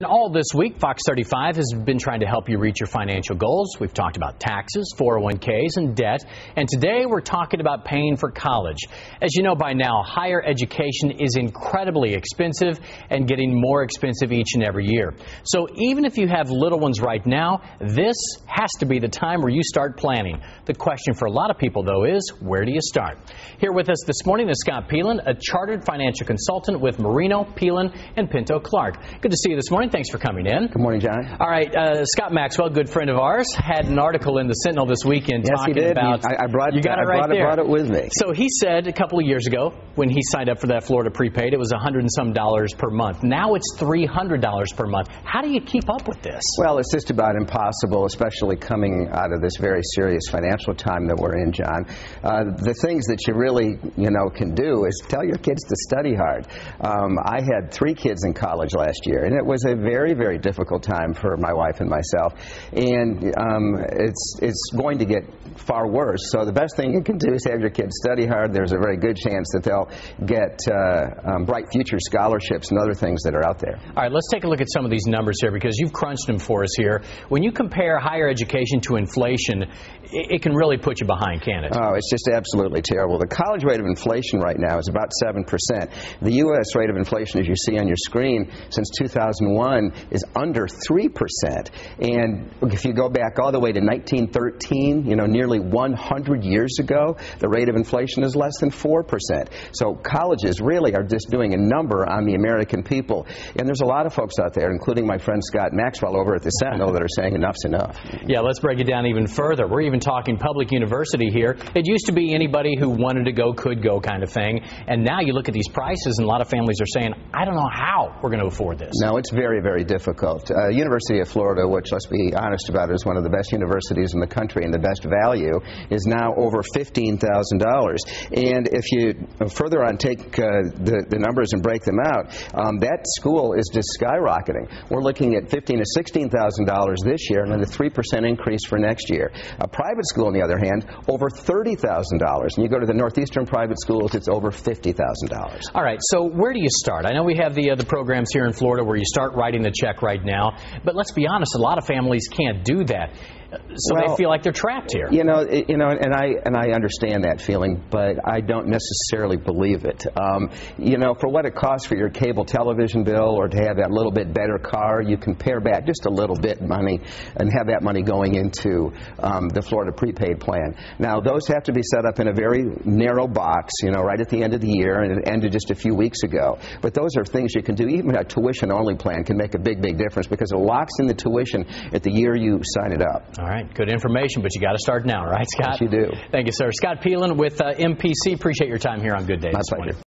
All this week, Fox 35 has been trying to help you reach your financial goals. We've talked about taxes, 401ks, and debt. And today we're talking about paying for college. As you know by now, higher education is incredibly expensive and getting more expensive each and every year. So even if you have little ones right now, this has to be the time where you start planning. The question for a lot of people, though, is where do you start? Here with us this morning is Scott Peelen, a chartered financial consultant with Marino, Peelen, and Pinto Clark. Good to see you this morning. Thanks for coming in. Good morning, John. All right, Scott Maxwell, good friend of ours, had an article in the Sentinel this weekend talking about. I brought it with me. So he said a couple of years ago when he signed up for that Florida prepaid, it was $100 and some per month. Now it's $300 per month. How do you keep up with this? Well, it's just about impossible, especially coming out of this very serious financial time that we're in, John. The things that you really, can do is tell your kids to study hard. I had 3 kids in college last year, and it was a very, very difficult time for my wife and myself. And it's going to get far worse. So the best thing you can do is have your kids study hard. There's a very good chance that they'll get bright future scholarships and other things that are out there. All right, let's take a look at some of these numbers here because you've crunched them for us here. When you compare higher education to inflation, it can really put you behind, can't it? Oh, it's just absolutely terrible. The college rate of inflation right now is about 7%. The U.S. rate of inflation, as you see on your screen, since 2001 is under 3%. And if you go back all the way to 1913, nearly 100 years ago, the rate of inflation is less than 4%. So colleges really are just doing a number on the American people. And there's a lot of folks out there, including my friend Scott Maxwell over at the Sentinel, that are saying enough's enough. Yeah, let's break it down even further. We're even talking public university here. It used to be anybody who wanted to go could go kind of thing. And now you look at these prices and a lot of families are saying, I don't know how we're going to afford this. No, it's very, very difficult. University of Florida, which, let's be honest about it, is one of the best universities in the country and the best value, is now over $15,000. And if you further on take the numbers and break them out, that school is just skyrocketing. We're looking at $15,000 to $16,000 this year and a 3% increase for next year. A private school, on the other hand, over $30,000. And you go to the northeastern private schools, it's over $50,000. All right, so where do you start? I know we have the programs here in Florida where you start writing the check right now, but let's be honest, a lot of families can't do that. So they feel like they're trapped here. And I understand that feeling, but I don't necessarily believe it. For what it costs for your cable television bill or to have that little bit better car, you can pare back just a little bit money and have that money going into the Florida prepaid plan. Now, those have to be set up in a very narrow box, right at the end of the year, and it ended just a few weeks ago. But those are things you can do. Even a tuition-only plan can make a big, big difference because it locks in the tuition at the year you sign it up. All right, good information, but you got to start now, right, Scott? Yes, you do. Thank you, sir. Scott Peelen with MPC. Appreciate your time here on Good Day. My pleasure.